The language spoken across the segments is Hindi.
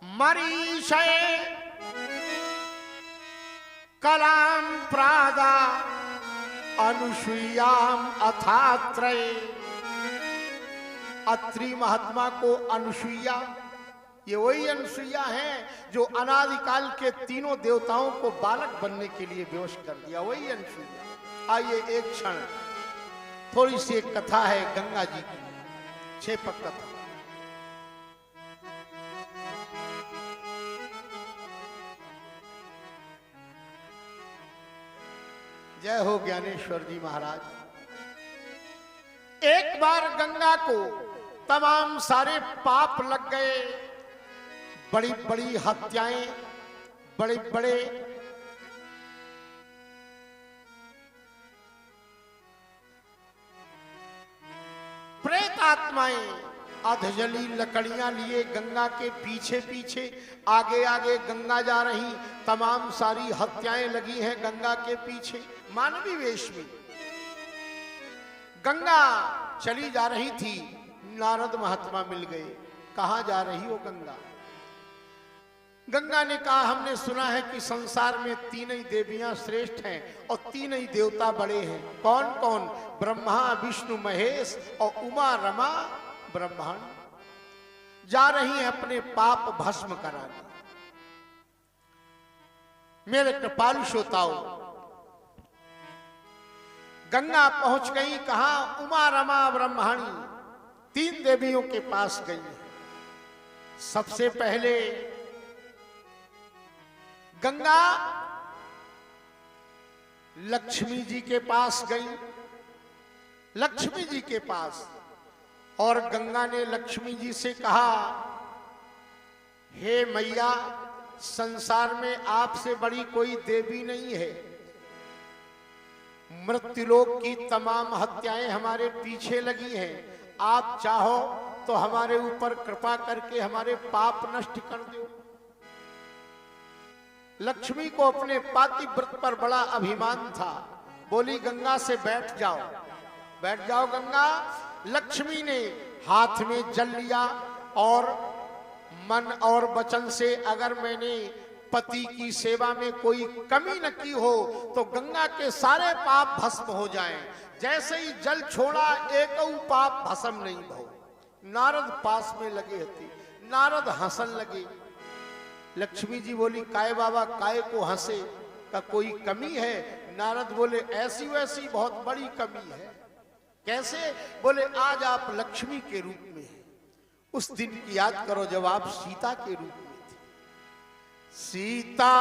मरीषय कलाम प्रादा अनुसुयाम अथात्रय। अत्रि महात्मा को अनुसुईया, ये वही अनुसुईया है जो अनादिकाल के तीनों देवताओं को बालक बनने के लिए बेहोश कर दिया, वही अनुसुईया। आइए एक क्षण थोड़ी सी एक कथा है गंगा जी की, छेपक कथा। जय हो ज्ञानेश्वर जी महाराज। एक बार गंगा को तमाम सारे पाप लग गए, बड़ी बड़ी हत्याएं, बड़े बड़े प्रेत आत्माएं अधजली लकड़ियां लिए गंगा के पीछे पीछे आगे आगे गंगा जा रही, तमाम सारी हत्याएं लगी हैं गंगा के पीछे। मानवी वेश में गंगा चली जा रही थी, नारद महात्मा मिल गए। कहां जा रही हो गंगा? गंगा ने कहा हमने सुना है कि संसार में तीन ही देवियां श्रेष्ठ हैं और तीन ही देवता बड़े हैं। कौन कौन? ब्रह्मा विष्णु महेश और उमा रमा ब्रह्मांड। जा रही हैं अपने पाप भस्म कराने। मेरे कृपालु श्रोताओ, गंगा पहुंच गई। कहा? उमा रमा ब्रह्माणी, तीन देवियों के पास गई। सबसे पहले गंगा लक्ष्मी जी के पास गई, लक्ष्मी जी के पास। और गंगा ने लक्ष्मी जी से कहा, हे मैया, संसार में आपसे बड़ी कोई देवी नहीं है। मृत्युलोक की तमाम हत्याएं हमारे पीछे लगी हैं। आप चाहो तो हमारे ऊपर कृपा करके हमारे पाप नष्ट कर दो। लक्ष्मी को अपने पातिव्रत पर बड़ा अभिमान था। बोली गंगा से बैठ जाओ, बैठ जाओ गंगा। लक्ष्मी ने हाथ में जल लिया और मन और वचन से अगर मैंने पति की सेवा में कोई कमी न की हो तो गंगा के सारे पाप भस्म हो जाएं। जैसे ही जल छोड़ा एक पाप भस्म नहीं भो। नारद पास में लगे थे, नारद हंसन लगे। लक्ष्मी जी बोली काय बाबा काय को हंसे, का कोई कमी है? नारद बोले ऐसी वैसी बहुत बड़ी कमी है। कैसे? बोले आज आप लक्ष्मी के रूप में हैं। उस दिन की याद करो जब आप सीता के रूप में थे। सीता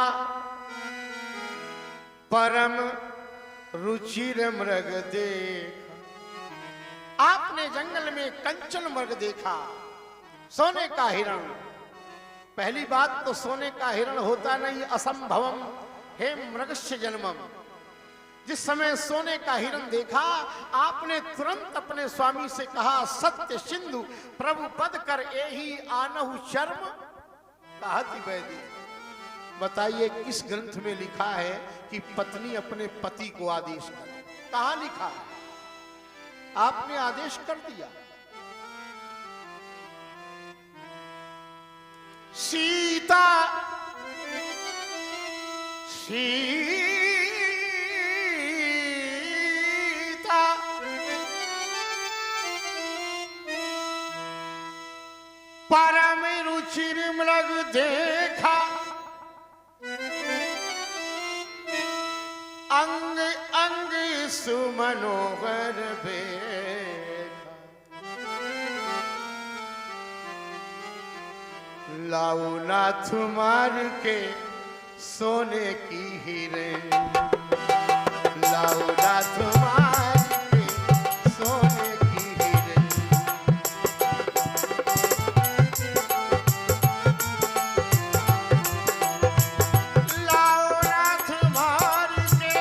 परम रुचिर मृग देख। आपने जंगल में कंचन मृग देखा, सोने का हिरण। पहली बात तो सोने का हिरण होता नहीं, असंभवम हे मृगस्य जन्मम। जिस समय सोने का हिरण देखा, आपने तुरंत अपने स्वामी से कहा, सत्य सिंधु प्रभु पद कर एही आनहु शर्म कहती वैदी। बताइए किस ग्रंथ में लिखा है कि पत्नी अपने पति को आदेश करे? कहां लिखा है? आपने आदेश कर दिया। सीता परम रुचिर मृग देखा, अंग अंग सुमनोहर देखा। लाओ नाथ मार के सोने की हिरण, लाओ नाथ मार के सोने की हिरण। लाओ नाथ मार के।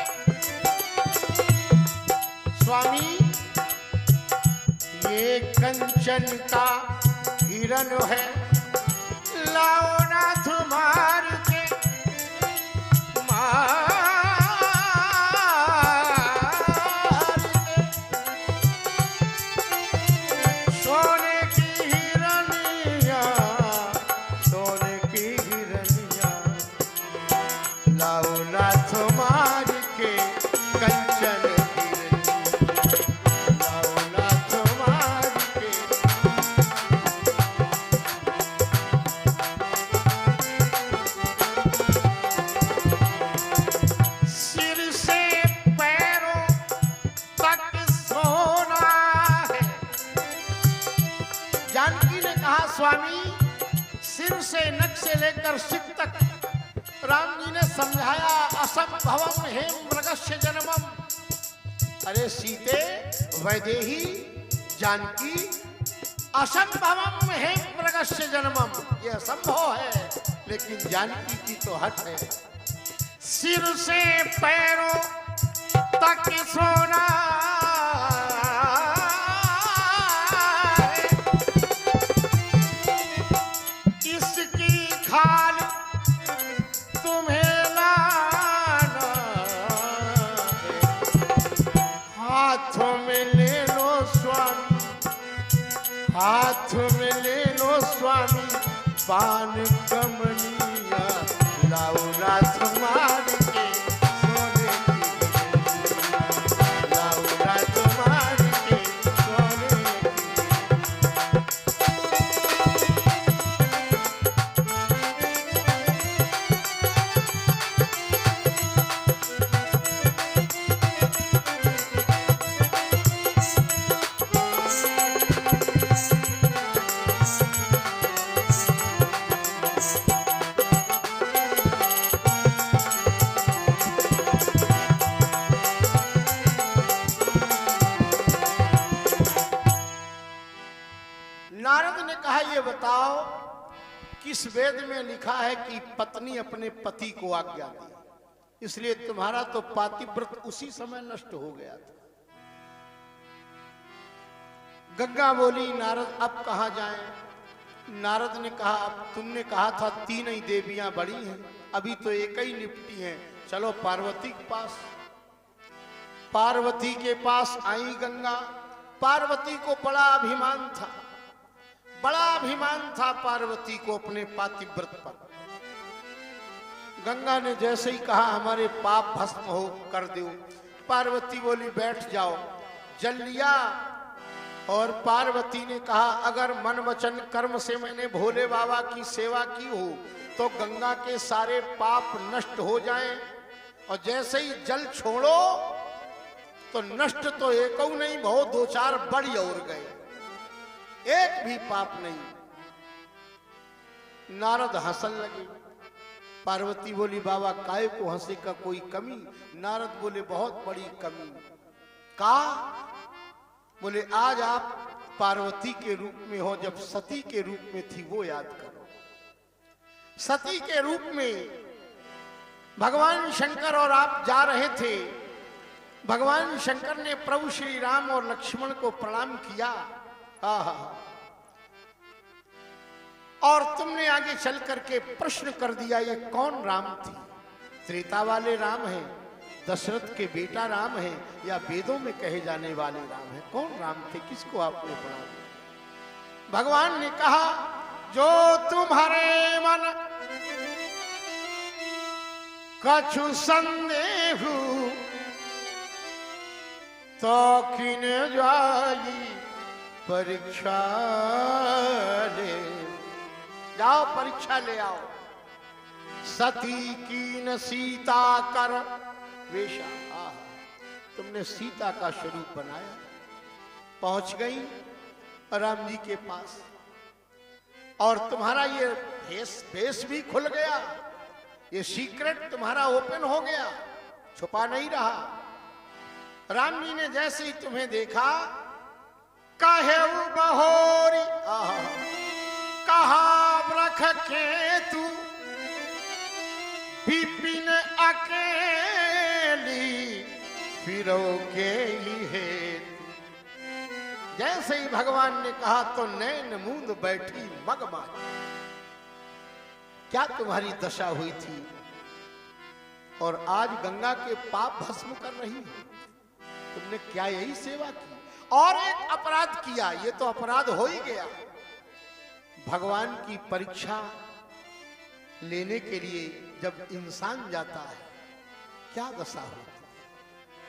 स्वामी ये कंचन का हिरण है, लाओ नाथ मार के सोने की हिरनिया, सोने की सिर से नख से लेकर सिर तक राम जी ने समझाया। असंभवम हे मृगस्य जन्मम। अरे सीते, वैदेही, जानकी, असंभवम है मृगस्य जन्मम, ये असंभव है, लेकिन जानकी की तो हट है। सिर से पैरों तक सोना, इसकी खाल तुम्हें लाना, हाथों में ले लो स्वामी, हाथ में ले लो स्वामी, पान कमनिया लाओ नाथ मार के सोने की, लाओ नाथ मार के सोने नारद ने कहा, ये बताओ किस वेद में लिखा है कि पत्नी अपने पति को आज्ञा दी, इसलिए तुम्हारा तो पातिव्रत उसी समय नष्ट हो गया था। गंगा बोली, नारद अब कहां जाएं? नारद ने कहा, अब तुमने कहा था तीन ही देवियां बड़ी हैं, अभी तो एक ही निपटी हैं, चलो पार्वती के पास। पार्वती के पास आई गंगा। पार्वती को बड़ा अभिमान था, बड़ा अभिमान था पार्वती को अपने पातिव्रत पर। गंगा ने जैसे ही कहा, हमारे पाप भस्म हो कर दो। पार्वती बोली, बैठ जाओ। जल लिया और पार्वती ने कहा, अगर मन वचन कर्म से मैंने भोले बाबा की सेवा की हो तो गंगा के सारे पाप नष्ट हो जाएं, और जैसे ही जल छोड़ो तो नष्ट तो एक नहीं, बहुत दो चार बढ़ और गए, एक भी पाप नहीं। नारद हंसन लगे। पार्वती बोली, बाबा काय को हंसे का कोई कमी? नारद बोले, बहुत बड़ी कमी। का? बोले, आज आप पार्वती के रूप में हो, जब सती के रूप में थी वो याद करो। सती के रूप में भगवान शंकर और आप जा रहे थे। भगवान शंकर ने प्रभु श्री राम और लक्ष्मण को प्रणाम किया। और तुमने आगे चल करके प्रश्न कर दिया, ये कौन राम थी? त्रेता वाले राम हैं, दशरथ के बेटा राम हैं, या वेदों में कहे जाने वाले राम हैं? कौन राम थे? किसको आपने पढ़ा? भगवान ने कहा, जो तुम्हारे मन कछु संदेह तो किन जाई परीक्षा ले। जाओ परीक्षा ले आओ। सती कीन सीता कर वेशा। तुमने सीता का स्वरूप बनाया। पहुंच गई राम जी के पास, और तुम्हारा ये भेष भी खुल गया, ये सीक्रेट तुम्हारा ओपन हो गया, छुपा नहीं रहा। राम जी ने जैसे ही तुम्हें देखा, कहे बहोरी कहा रख के तू विपिन अकेली फिरो के ही है। जैसे ही भगवान ने कहा तो नैन मूंद बैठी मगमा। क्या तुम्हारी दशा हुई थी, और आज गंगा के पाप भस्म कर रही हो? तुमने क्या यही सेवा की? और एक अपराध किया, ये तो अपराध हो ही गया। भगवान की परीक्षा लेने के लिए जब इंसान जाता है, क्या दशा होती?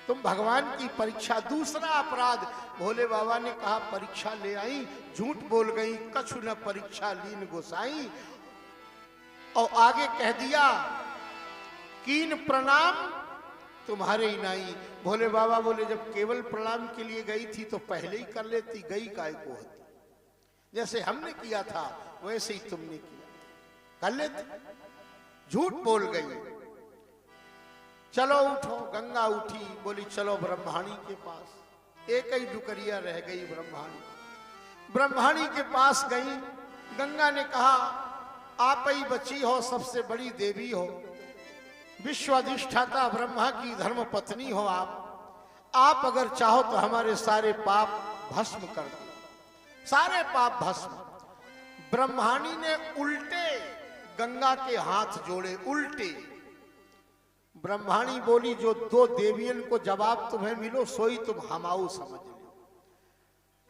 तुम भगवान की परीक्षा, दूसरा अपराध, भोले बाबा ने कहा परीक्षा ले आई, झूठ बोल गई, कछु न परीक्षा लीन गोसाई, और आगे कह दिया कीन प्रणाम तुम्हारे ही नहीं। भोले बाबा बोले, जब केवल प्रणाम के लिए गई थी तो पहले ही कर लेती, गई काय को होती? जैसे हमने किया था वैसे ही तुमने किया। कर लेते, झूठ बोल गई। चलो उठो। गंगा उठी, बोली चलो ब्रह्माणी के पास। एक ही डुकरिया रह गई ब्रह्माणी। ब्रह्माणी के पास गई। गंगा ने कहा आप ही बची हो, सबसे बड़ी देवी हो, विश्व अधिष्ठाता ब्रह्मा की धर्म पत्नी हो आप अगर चाहो तो हमारे सारे पाप भस्म कर दो, सारे पाप भस्म। ब्रह्माणी ने उल्टे गंगा के हाथ जोड़े, उल्टे। ब्रह्माणी बोली जो दो देवियन को जवाब तुम्हें मिलो सोई तुम हमाऊ समझ लो,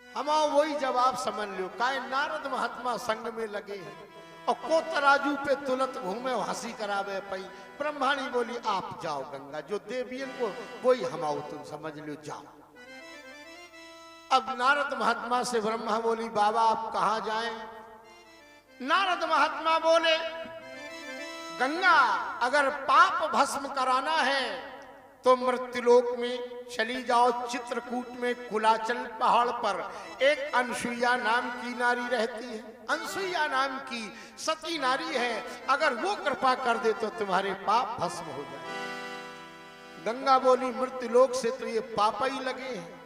हमाओ वही जवाब समझ लो। काय नारद महात्मा संग में लगे हैं और को तराजू पे तुलत घूमे हंसी करावे पई। ब्रह्माणी बोली आप जाओ गंगा, जो देवियन को वही हमाओ तुम समझ लो, जाओ। अब नारद महात्मा से ब्रह्मा बोली बाबा आप कहां जाएं? नारद महात्मा बोले गंगा अगर पाप भस्म कराना है तो मृत्युलोक में चली जाओ। चित्रकूट में कुलाचल पहाड़ पर एक अनसुईया नाम की नारी रहती है, अनसुईया नाम की सती नारी है, अगर वो कृपा कर दे तो तुम्हारे पाप भस्म हो जाए। गंगा बोली मृत्युलोक से तो ये पाप ही लगे हैं।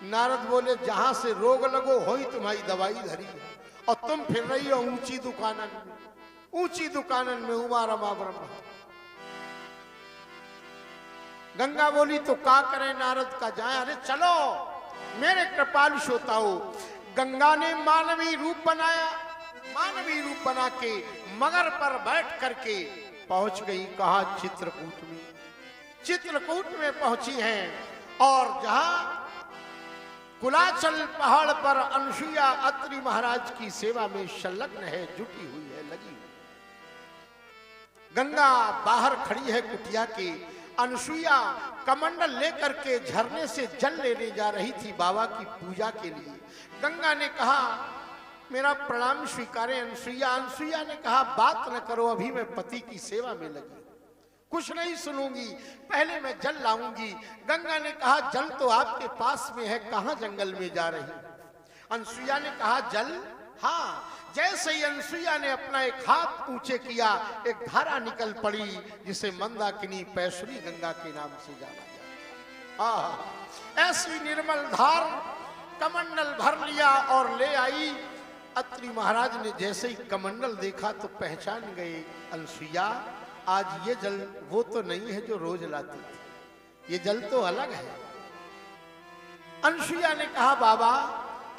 नारद बोले जहां से रोग लगो हो ही तुम्हारी दवाई धरी है और तुम फिर रही हो ऊंची दुकानन में, ऊंची दुकानन में उमा रमा ब्रह्मा। गंगा बोली तो क्या करें नारद का जाए? अरे चलो मेरे कृपालु श्रोताओ, गंगा ने मानवी रूप बनाया, मानवी रूप बना के मगर पर बैठ करके पहुंच गई कहा चित्रकूट में। चित्रकूट में पहुंची हैं और जहां कुलाचल पहाड़ पर अनसुईया अत्रि महाराज की सेवा में संलग्न है, जुटी हुई है, लगी हुई। गंगा बाहर खड़ी है कुटिया के। अनसुईया कमंडल लेकर के झरने से जल लेने जा रही थी बाबा की पूजा के लिए। गंगा ने कहा मेरा प्रणाम स्वीकारें अनसुईया। अनसुईया ने कहा बात न करो, अभी मैं पति की सेवा में लगी, कुछ नहीं सुनूंगी, पहले मैं जल लाऊंगी। गंगा ने कहा जल तो आपके पास में है, कहां जंगल में जा रही? अनसुईया ने कहा जल? हाँ। जैसे ही अनसुईया ने अपना एक हाथ ऊंचे किया, एक धारा निकल पड़ी जिसे मंदाकिनी पैसुरी गंगा के नाम से जाना गया। ऐसी निर्मल धार कमंडल भर लिया और ले आई। अत्रि महाराज ने जैसे ही कमंडल देखा तो पहचान गए अनसुईया आज ये जल वो तो नहीं है जो रोज लाती थी, ये जल तो अलग है। अनसुईया ने कहा बाबा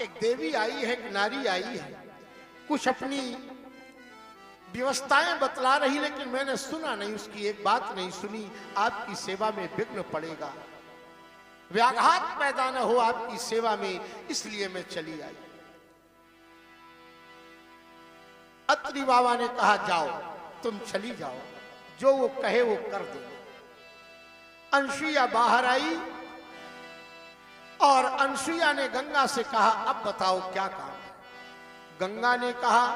एक देवी आई है, एक नारी आई है, कुछ अपनी व्यवस्थाएं बतला रही, लेकिन मैंने सुना नहीं, उसकी एक बात नहीं सुनी। आपकी सेवा में विघ्न पड़ेगा, व्याघात पैदा न हो आपकी सेवा में, इसलिए मैं चली आई। अत्रि बाबा ने कहा जाओ तुम चली जाओ, जो वो कहे वो कर दो। अनसुईया बाहर आई और अनसुईया ने गंगा से कहा अब बताओ क्या काम है? गंगा ने कहा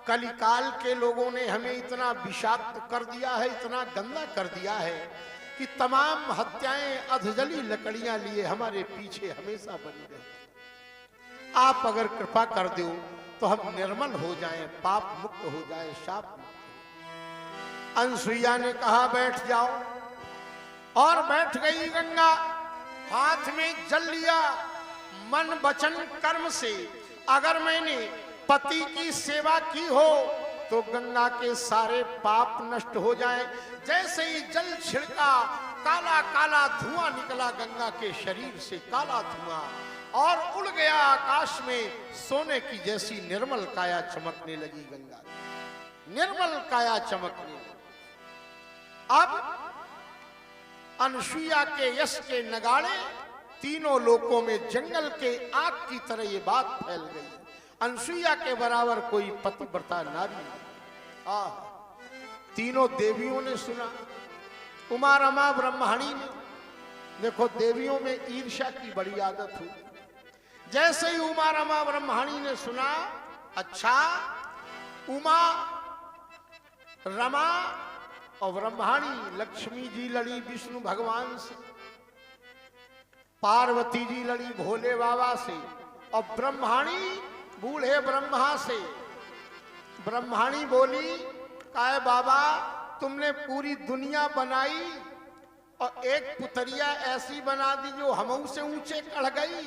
कलिकाल के लोगों ने हमें इतना विषाक्त कर दिया है, इतना गंदा कर दिया है कि तमाम हत्याएं अधजली लकड़ियां लिए हमारे पीछे हमेशा बनी रहती। आप अगर कृपा कर दो तो हम निर्मल हो जाएं, पाप मुक्त हो जाएं, शाप मुक्त। अनसुईया ने कहा बैठ जाओ, और बैठ गई गंगा। हाथ में जल लिया, मन वचन कर्म से अगर मैंने पति की सेवा की हो तो गंगा के सारे पाप नष्ट हो जाएं। जैसे ही जल छिड़का, काला काला धुआं निकला गंगा के शरीर से, काला धुआं, और उड़ गया आकाश में। सोने की जैसी निर्मल काया चमकने लगी गंगा, निर्मल काया चमकने लगी। अब अनसुईया के यश के नगाड़े तीनों लोकों में जंगल के आग की तरह ये बात फैल गई। अनसुईया के बराबर कोई पतिव्रता नारी नहीं। तीनों देवियों ने सुना, उमा रमा ब्रह्माणी ने। देखो देवियों में ईर्ष्या की बड़ी आदत हुई। जैसे ही उमा रमा ब्रह्माणी ने सुना, अच्छा उमा रमा और ब्रह्माणी, लक्ष्मी जी लड़ी विष्णु भगवान से, पार्वती जी लड़ी भोले बाबा से, और ब्रह्माणी बूढ़े ब्रह्मा से। ब्रह्माणी बोली, काहे बाबा तुमने पूरी दुनिया बनाई और एक पुतरिया ऐसी बना दी जो हमऊ से ऊंचे कढ़ गई।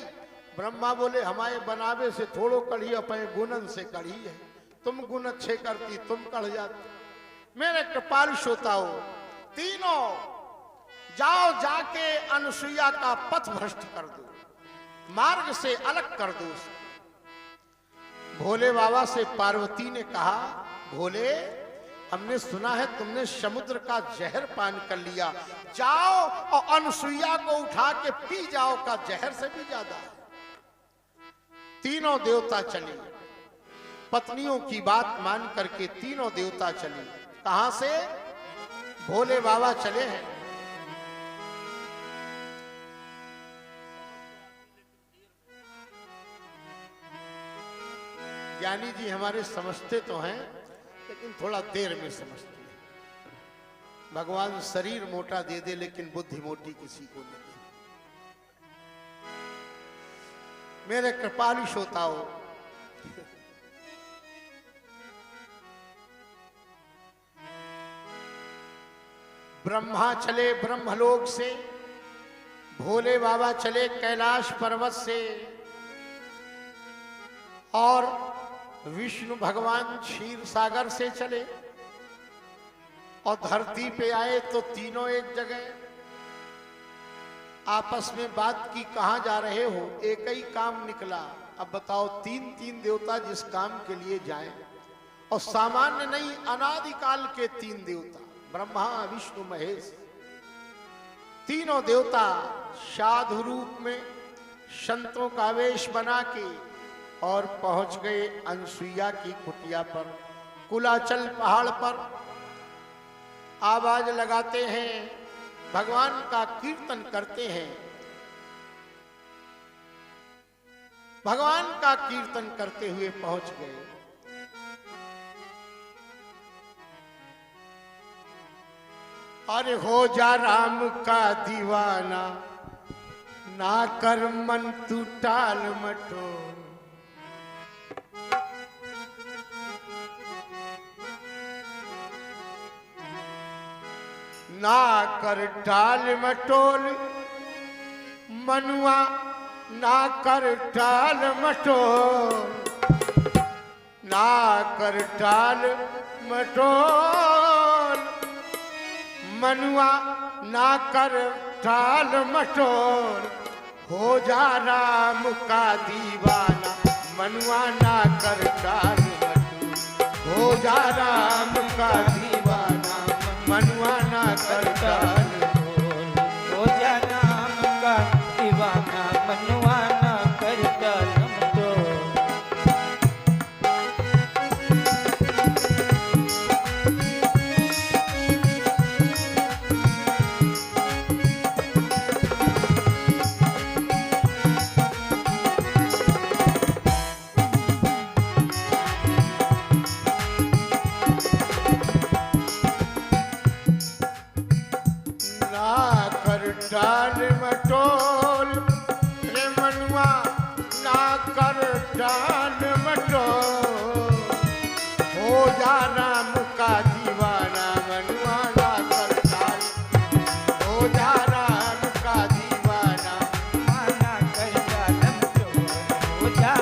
ब्रह्मा बोले, हमारे बनावे से थोड़ो कढ़ी, अपने गुणन से कढ़ी है। तुम गुण अच्छे करती, तुम कढ़ जाती। मेरे कृपाल श्रोताओ, तीनों जाओ जाके अनुसुईया का पथ भ्रष्ट कर दो, मार्ग से अलग कर दो। भोले बाबा से पार्वती ने कहा, भोले हमने सुना है तुमने समुद्र का जहर पान कर लिया, जाओ और अनुसुईया को उठा के पी जाओ, का जहर से भी ज्यादा है। तीनों देवता चले, पत्नियों की बात मान करके तीनों देवता चले। कहां से? भोले बाबा चले हैं। ज्ञानी जी हमारे समझते तो हैं, लेकिन थोड़ा देर में समझते हैं। भगवान शरीर मोटा दे दे, लेकिन बुद्धि मोटी किसी को नहीं। मेरे कृपालु श्रोताओ, ब्रह्मा चले ब्रह्मलोक से, भोले बाबा चले कैलाश पर्वत से, और विष्णु भगवान क्षीर सागर से चले और धरती पे आए तो तीनों एक जगह आपस में बात की, कहां जा रहे हो? एक ही काम निकला। अब बताओ, तीन तीन देवता जिस काम के लिए जाएं, और सामान्य नहीं, अनादिकाल के तीन देवता, ब्रह्मा विष्णु महेश, तीनों देवता साधु रूप में संतों का वेश बना के और पहुंच गए अनुसुईया की कुटिया पर। कुलाचल पहाड़ पर आवाज लगाते हैं, भगवान का कीर्तन करते हैं, भगवान का कीर्तन करते हुए पहुंच गए। अरे हो जा राम का दीवाना, ना कर मन तू टाल मटोल। ना कर टाल मटोल मनुआ, ना कर टाल मटोल, ना कर टाल मटोल मनुआ, ना कर टाल मटोल। हो जा राम का दीवाना, मनुआ ना कर टाल मटोल। हो जा राम का दीवाना, मनुआ ना कर टाल मटोल। हो जा राम का दीवाना, मनुआ ना कर टाल मटोल। टाल मटोल रे मनुआ, ना कर टाल मटोल। हो जा राम का दीवाना, मनुआ ना कर टाल। हो जा राम का दीवाना, ना कर टाल मटोल। हो जा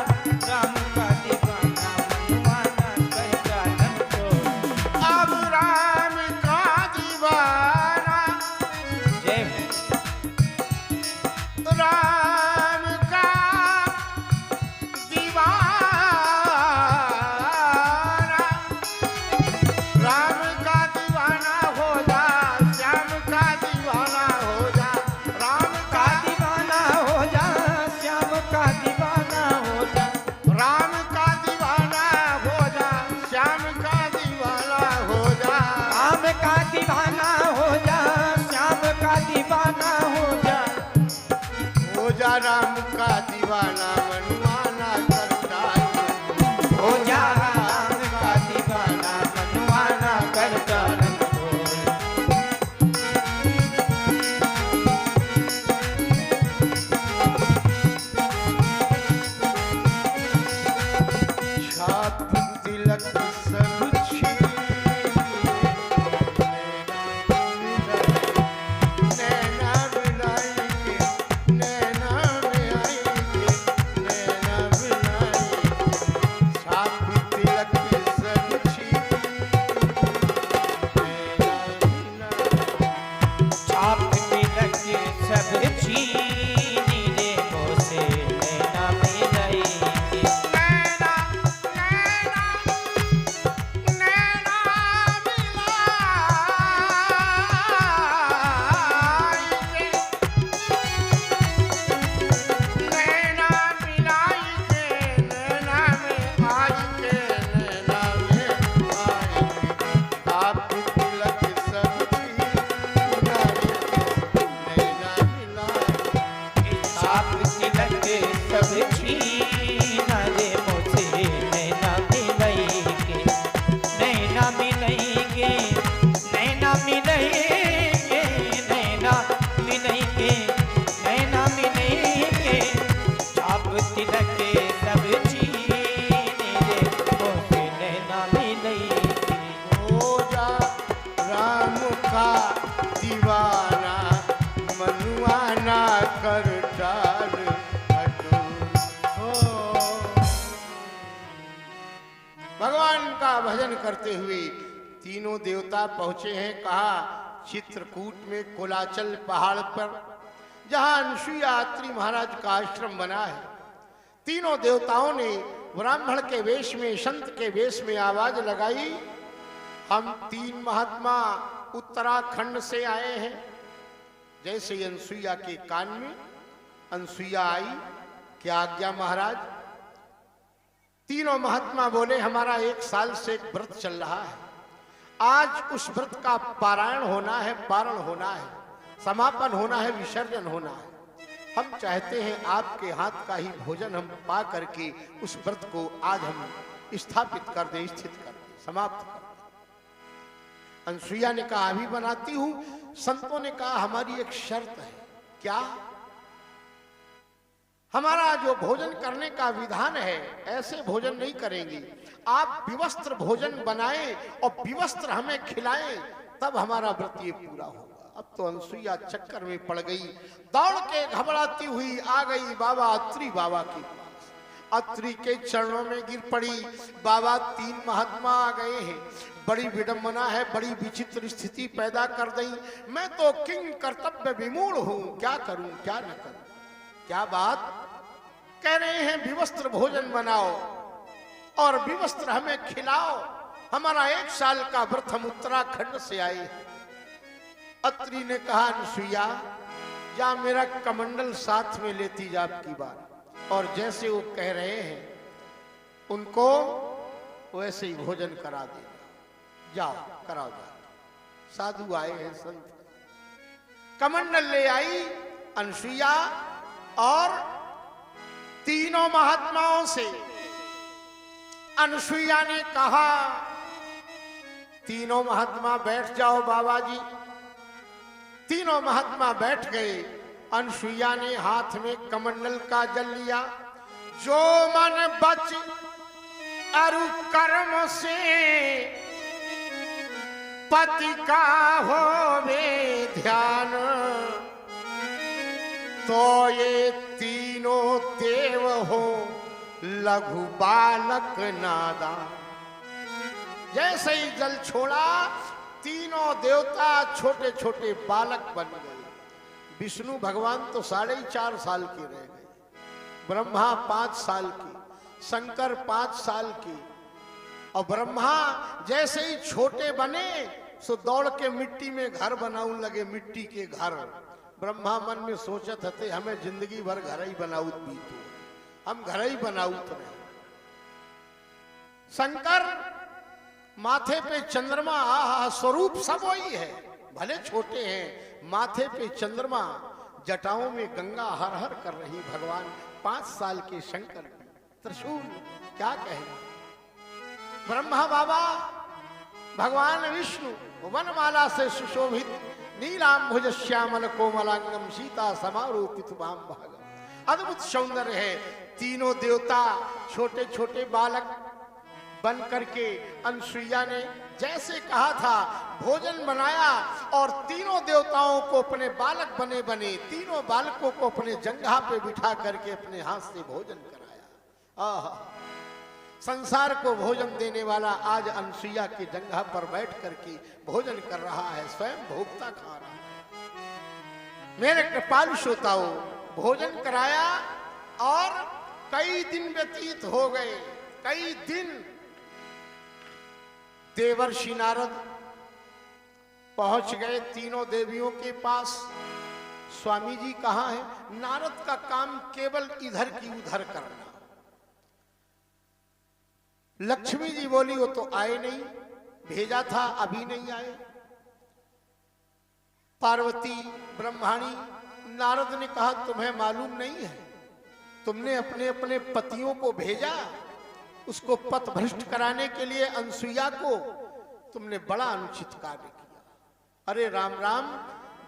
राम का दीवाना, मनुआ ना कर टाल मटोल। अब राम का दीवाना, जय राम का दीवाना, हमारा भजन करते हुए तीनों देवता पहुंचे हैं। कहा चित्रकूट में कोलाचल पहाड़ पर जहां अनुसुईया अत्रि महाराज का आश्रम बना है। तीनों देवताओं ने ब्राह्मण के वेश में, संत के वेश में आवाज लगाई, हम तीन महात्मा उत्तराखंड से आए हैं। जैसे ही अनुसुईया के कान में अनुसुईया आई, क्या आज्ञा महाराज? तीनों महात्मा बोले, हमारा 1 साल से एक व्रत चल रहा है, आज उस व्रत का पारायण होना है, पारण होना है, समापन होना है, विसर्जन होना है। हम चाहते हैं आपके हाथ का ही भोजन हम पा करके उस व्रत को आज हम स्थापित कर दें, स्थित कर दें, समाप्त कर दें। अनुसुईया ने कहा अभी बनाती हूं। संतों ने कहा हमारी एक शर्त है। क्या? हमारा जो भोजन करने का विधान है, ऐसे भोजन नहीं करेंगे, आप विवस्त्र भोजन बनाएं और विवस्त्र हमें खिलाएं, तब हमारा व्रत ये पूरा होगा। अब तो अनुसुईया चक्कर में पड़ गई, दौड़ के घबराती हुई आ गई बाबा अत्रि बाबा के पास। अत्रि के चरणों में गिर पड़ी। बाबा तीन महात्मा आ गए हैं, बड़ी विडंबना है, बड़ी विचित्र स्थिति पैदा कर दी। मैं तो किंग कर्तव्य विमूढ़ हूं, क्या करूं क्या न करूं। क्या बात कह रहे हैं? विवस्त्र भोजन बनाओ और विवस्त्र हमें खिलाओ, हमारा 1 साल का व्रत, हम उत्तराखंड से आए हैं। अत्रि ने कहा अनुसुईया जा मेरा कमंडल साथ में लेती जा आपकी बार। और जैसे वो कह रहे हैं उनको वैसे ही भोजन करा देना, जाओ कराओ जाओ। साधु आए हैं, संत कमंडल ले आई अनुसुईया और तीनों महात्माओं से। अनुसुईया ने कहा तीनों महात्मा बैठ जाओ बाबा जी। तीनों महात्मा बैठ गए। अनुसुईया ने हाथ में कमंडल का जल लिया। जो मन बच अरु कर्म से पति का होवे ध्यान, तो ये तीनों देव हो लघु बालक नादान। जैसे ही जल छोड़ा तीनों देवता छोटे छोटे बालक बन गए। विष्णु भगवान तो 4.5 साल के रह गए, ब्रह्मा 5 साल की, शंकर 5 साल की। और ब्रह्मा जैसे ही छोटे बने सो दौड़ के मिट्टी में घर बनाऊ लगे, मिट्टी के घर। ब्रह्मा मन में सोचत हते हमें जिंदगी भर घर ही बनाऊत बीतो, हम घर ही बनाऊत रहे। शंकर माथे पे चंद्रमा, आहा स्वरूप सब वही है, भले छोटे हैं, माथे पे चंद्रमा, जटाओं में गंगा हर हर कर रही। भगवान 5 साल के शंकर त्रिशूल, क्या कहें। ब्रह्मा बाबा भगवान विष्णु वनमाला से सुशोभित, नीलांबुज श्यामल कोमलांगम सीता समारोपित वाम भागम। अद्भुत सौंदर्य है। तीनों देवता छोटे छोटे बालक बन करके अनुसुईया ने जैसे कहा था भोजन बनाया और तीनों देवताओं को अपने बालक बने बने तीनों बालकों को अपने जंघा पे बिठा करके अपने हाथ से भोजन कराया। आहा, संसार को भोजन देने वाला आज अनुसुईया के जंघा पर बैठ करके भोजन कर रहा है, स्वयं भोक्ता खा रहा है। मेरे कृपालु श्रोताओं, भोजन कराया और कई दिन व्यतीत हो गए, कई दिन। देवर्षि नारद पहुंच गए तीनों देवियों के पास। स्वामी जी कहाँ है? नारद का काम केवल इधर की उधर करना। लक्ष्मी जी बोली वो तो आए नहीं, भेजा था अभी नहीं आए। पार्वती ब्रह्माणी, नारद ने कहा तुम्हें मालूम नहीं है, तुमने अपने अपने पतियों को भेजा उसको पथ भ्रष्ट कराने के लिए, अनुसुईया को तुमने बड़ा अनुचित कार्य किया। अरे राम राम,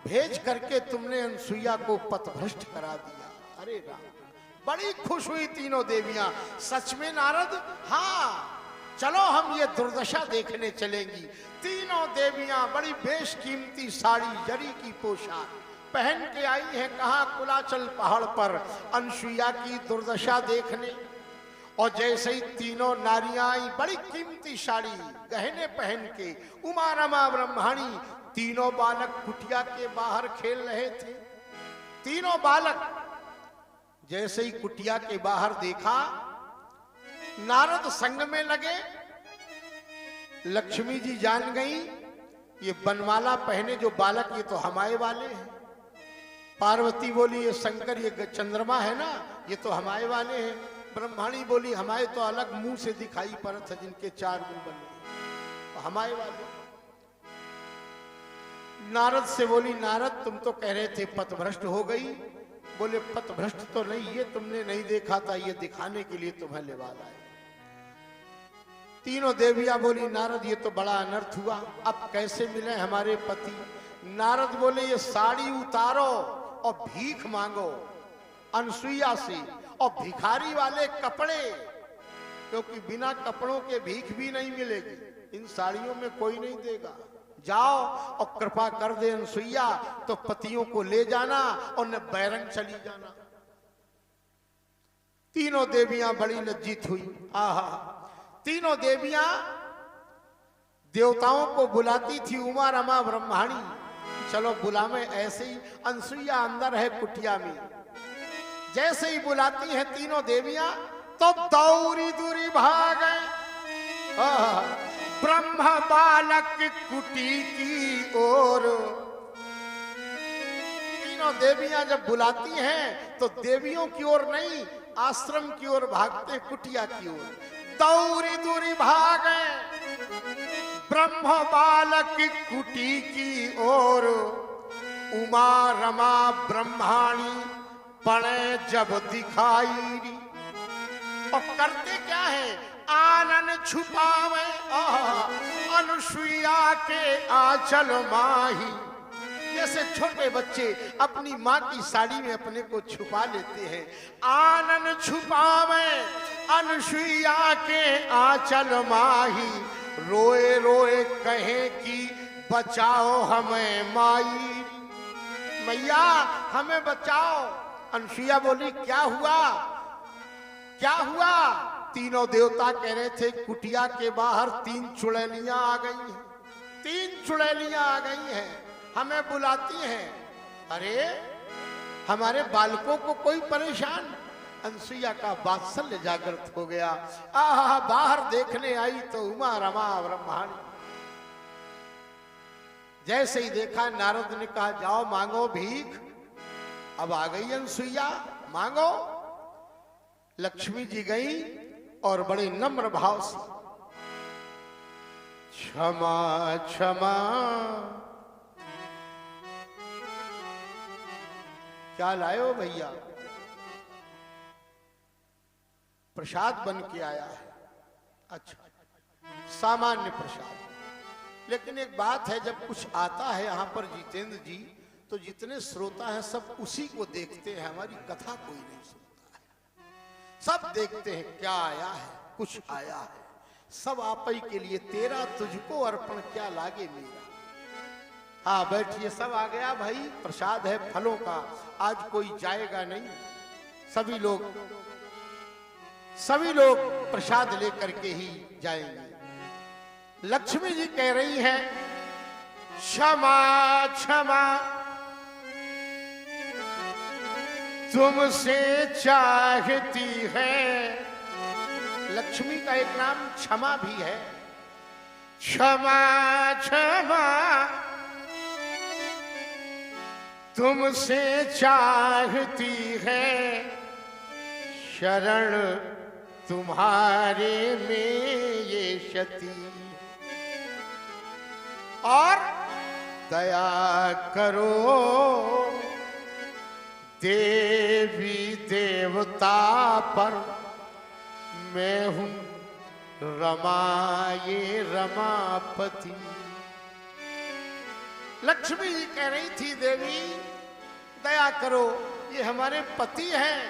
भेज करके तुमने अनुसुईया को पथ भ्रष्ट करा दिया। अरे राम, बड़ी खुश हुई तीनों देवियां। सच में नारद? हाँ, चलो हम ये दुर्दशा देखने चलेंगी। तीनों देवियां बड़ी बेशकीमती साड़ी, जरी की पोशाक पहन के आई है। कहा? कुलाचल पहाड़ पर अनुसुईया की दुर्दशा देखने। और जैसे ही तीनों नारियां आई, बड़ी कीमती साड़ी गहने पहन के, उमा रमा ब्रह्माणी, तीनों बालक कुटिया के बाहर खेल रहे थे। तीनों बालक जैसे ही कुटिया के बाहर देखा, नारद संग में लगे। लक्ष्मी जी जान गई ये बनमाला पहने जो बालक ये तो हमारे वाले हैं। पार्वती बोली ये शंकर, ये चंद्रमा है ना, ये तो हमारे वाले हैं। ब्रह्माणी बोली हमारे तो अलग मुंह से दिखाई पड़त है, जिनके 4 मुंह बने, तो हमारे वाले। नारद से बोली नारद तुम तो कह रहे थे पथभ्रष्ट हो गई। बोले पथभ्रष्ट तो नहीं, ये तुमने नहीं देखा था, ये दिखाने के लिए तुम्हें लेवाल आए। तीनों देवियां बोली नारद ये तो बड़ा अनर्थ हुआ, अब कैसे मिले हमारे पति। नारद बोले ये साड़ी उतारो और भीख मांगो अनसुईया से, और भिखारी वाले कपड़े, क्योंकि बिना कपड़ों के भीख भी नहीं मिलेगी, इन साड़ियों में कोई नहीं देगा। जाओ और कृपा कर दे अनसुईया, तो पतियों को ले जाना और न बैरंग चली जाना। तीनों देवियां बड़ी लज्जित हुई। आहा, तीनों देवियां देवताओं को बुलाती थी, उमा रमा ब्रह्माणी, चलो बुलावे। ऐसे ही अनसुईया अंदर है कुटिया में, जैसे ही बुलाती हैं तीनों देवियां तो दौरी दूरी भागे। ब्रह्म बालक कुटी की ओर, तीनों देवियां जब बुलाती हैं तो देवियों की ओर नहीं, आश्रम की ओर भागते, कुटिया की ओर। दौरी दूरी भागे ब्रह्म बालक कुटी की ओर, उमा रमा ब्रह्माणी पड़े जब दिखाई। और करते क्या है, आनन छुपावे अनुसुईया के आंचल माही। जैसे छोटे बच्चे अपनी माँ की साड़ी में अपने को छुपा लेते हैं, आनन छुपावे अनुसुईया के आंचल माही। रोए रोए कहे कि बचाओ हमें माई, मैया हमें बचाओ। अनुसुईया बोली क्या हुआ, क्या हुआ। तीनों देवता कह रहे थे कुटिया के बाहर 3 चुड़ैलियां आ गई हैं, 3 चुड़ैलियां आ गई हैं, हमें बुलाती हैं। अरे हमारे बालकों को कोई परेशान। अनसुईया का वात्सल्य जागृत हो गया। आहा, बाहर देखने आई तो उमा रमा ब्रह्माणी। जैसे ही देखा नारद ने कहा जाओ मांगो भीख। अब आ गई अनसुईया, मांगो। लक्ष्मी जी गई और बड़े नम्र भाव से क्षमा क्षमा। क्या लाए हो भैया? प्रसाद बन के आया है। अच्छा, सामान्य प्रसाद। लेकिन एक बात है, जब कुछ आता है यहाँ पर जितेंद्र जी, तो जितने श्रोता हैं सब उसी को देखते हैं, हमारी कथा कोई नहीं सुनता है। सब देखते हैं क्या आया है, कुछ आया है, सब आप ही के लिए। तेरा तुझको अर्पण क्या लागे मेरा। हाँ बैठिए, सब आ गया भाई, प्रसाद है फलों का, आज कोई जाएगा नहीं। सभी लोग प्रसाद लेकर के ही जाएंगे। लक्ष्मी जी कह रही हैं क्षमा क्षमा तुमसे चाहती है। लक्ष्मी का एक नाम क्षमा भी है। क्षमा क्षमा तुमसे चाहती है, शरण तुम्हारे में ये शती। और दया करो देवी देवता पर, मैं हूं रमा ये रमापति। लक्ष्मी जी कह रही थी देवी दया करो, ये हमारे पति हैं।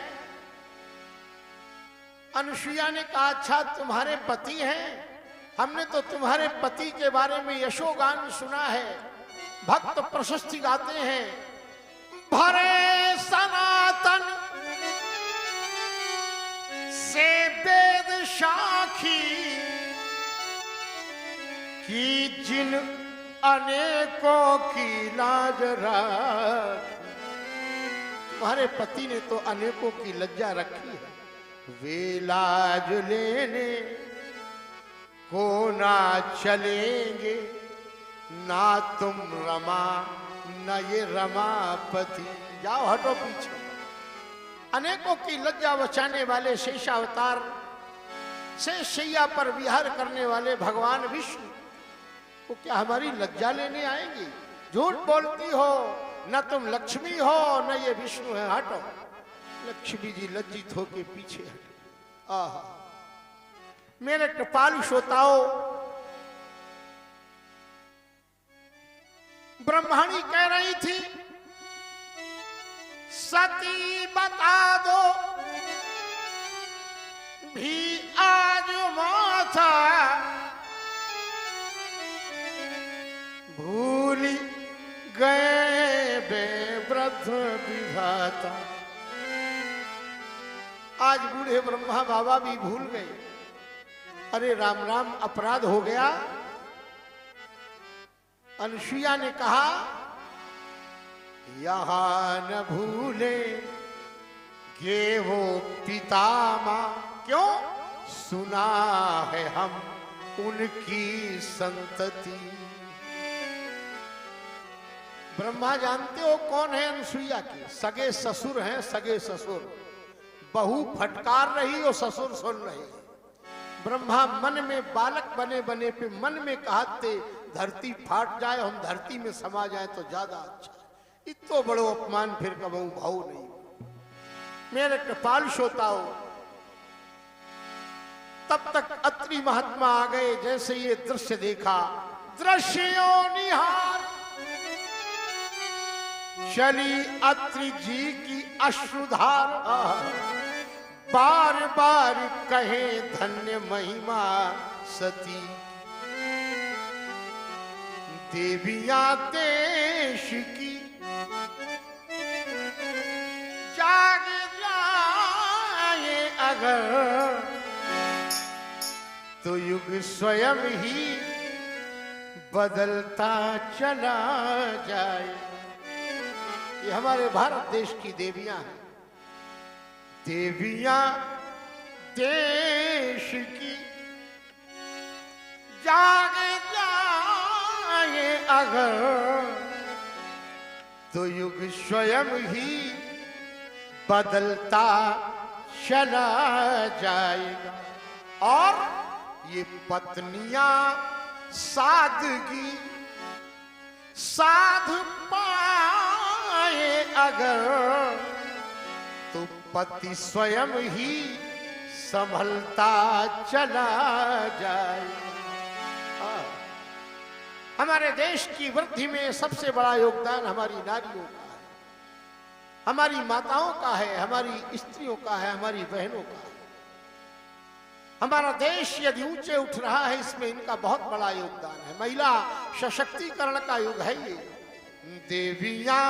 अनुसुईया ने कहा अच्छा तुम्हारे पति हैं, हमने तो तुम्हारे पति के बारे में यशोगान सुना है, भक्त प्रशस्ति गाते हैं। भरे सनातन से वेद साखी कि जिन अनेकों की लाज रख। तुम्हारे पति ने तो अनेकों की लज्जा रखी है, वे लाज लेने को ना चलेंगे, ना तुम रमा न ये रमापति। जाओ हटो पीछे। अनेकों की लज्जा बचाने वाले शेषावतार से शैया पर विहार करने वाले भगवान विष्णु वो क्या हमारी लज्जा लेने आएंगी? झूठ बोलती हो, न तुम लक्ष्मी हो न ये विष्णु है, हटो। लक्ष्मी जी लज्जित होके पीछे हटे। आहा, मेरे कृपालु श्रोताओं, ब्रह्मणी कह रही थी सती बता दो भी आज माथा भूल गए बेवृद्ध विधाता। आज बूढ़े ब्रह्मा बाबा भी भूल गए। अरे राम राम, अपराध हो गया। अनुसुईया ने कहा यहां न भूले गे वो पितामा, क्यों? सुना है हम उनकी संतति। ब्रह्मा जानते हो कौन है अनुसुईया की? सगे ससुर हैं, सगे ससुर। बहू फटकार रही और ससुर सुन रहे। ब्रह्मा मन में बालक बने बने पे मन में कहते धरती फाट जाए, हम धरती में समा जाए तो ज्यादा अच्छा। इतो बड़ो अपमान फिर कबहू भाव नहीं। मेरे कृपाल श्रोताओ, तब तक अत्रि महात्मा आ गए। जैसे ये दृश्य देखा, दृश्यों निहार चली अत्रि जी की अश्रुधार। बार बार कहे धन्य महिमा सती, देवियां देश की जाग जाए अगर, तो युग स्वयं ही बदलता चला जाए। ये हमारे भारत देश की देवियां हैं। देवियां देश की जाग जाए अगर, तो युग स्वयं ही बदलता चला जाएगा। और ये पत्नियां सादगी साध पाए अगर, तो पति स्वयं ही संभलता चला जाए। हमारे देश की वृद्धि में सबसे बड़ा योगदान हमारी नारियों का है, हमारी माताओं का है, हमारी स्त्रियों का है, हमारी बहनों का है। हमारा देश यदि ऊंचे उठ रहा है, इसमें इनका बहुत बड़ा योगदान है। महिला सशक्तिकरण का युग है ये। देवियां